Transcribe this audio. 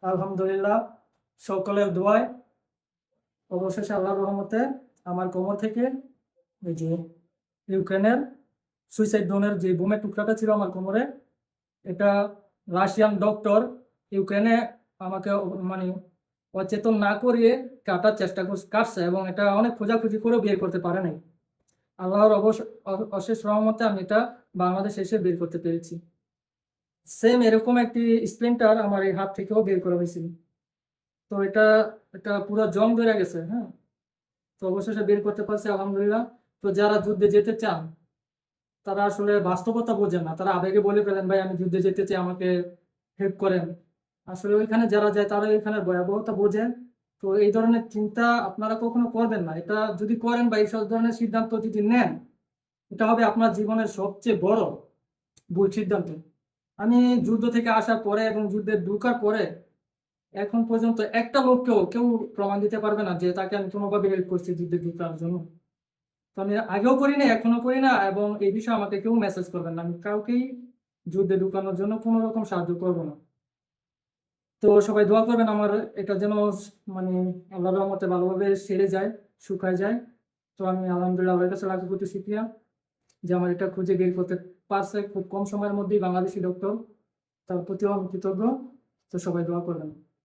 আলহামদুলিল্লাহ, সকলের দোয়ায় অবশেষে আল্লাহর রহমতে আমার কোমর থেকে এই যে ইউক্রেনের সুইসাইড ড্রোনের যে বোমের টুকরাটা ছিল আমার কোমরে, এটা রাশিয়ান ডক্টর ইউক্রেনে আমাকে মানে অচেতন না করিয়ে কাটার চেষ্টা কাটছে, এবং এটা অনেক খোঁজাখুঁজি করেও বের করতে পারে নাই। আল্লাহর অশেষ রহমতে আমি এটা বাংলাদেশে এসে বের করতে পেরেছি। সেম এরকম একটি স্প্লিন্টার আমার এই হাত থেকেও বের করা হয়েছিল। তো এটা এটা পুরো জং ধরে গেছে। হ্যাঁ, তো অবশেষে বের করতে পারছি আলহামদুলিল্লাহ। তো যারা যুদ্ধে যেতে চান তারা আসলে বাস্তবতা বোঝেন না, তারা আবেগে বলে ফেলেন ভাই আমি যুদ্ধে যেতে চাই, আমাকে হেল্প করেন। আসলে ওইখানে যারা যায় তারা ওইখানে ভয়াবহতা বোঝেন। তো এই ধরনের চিন্তা আপনারা কখনো করবেন না। এটা যদি করেন বা এই সব ধরনের সিদ্ধান্ত যদি নেন, এটা হবে আপনার জীবনের সবচেয়ে বড় ভুল সিদ্ধান্ত। আমি যুদ্ধ থেকে আসার পরে এবং যুদ্ধে ঢুকার পরে এখন পর্যন্ত একটা লোককেও কেউ প্রমাণ দিতে পারবে না যে তাকে আমি কোনোভাবে হেল্প করছি যুদ্ধে ঢুকার জন্য। তো আমি আগেও করি না, এখনো করি না, এবং এই বিষয়ে আমাকে কেউ মেসেজ করবেন না। আমি কাউকেই যুদ্ধে ঢুকানোর জন্য কোনো রকম সাহায্য করব না। তো সবাই দোয়া করবেন আমার এটা যেন মানে আল্লাহর রহমতে ভালোভাবে সেরে যায়, শুকায় যায়। তো আমি আলহামদুলিল্লাহ আল্লাহর কাছে লাখ কোটি শুকরিয়া যে আমার এটা খুঁজে বের করতে পারছে খুব কম সময়ের মধ্যেই বাংলাদেশি ডক্টর। তার প্রতিও আমি কৃতজ্ঞ। তো সবাই দোয়া করবেন।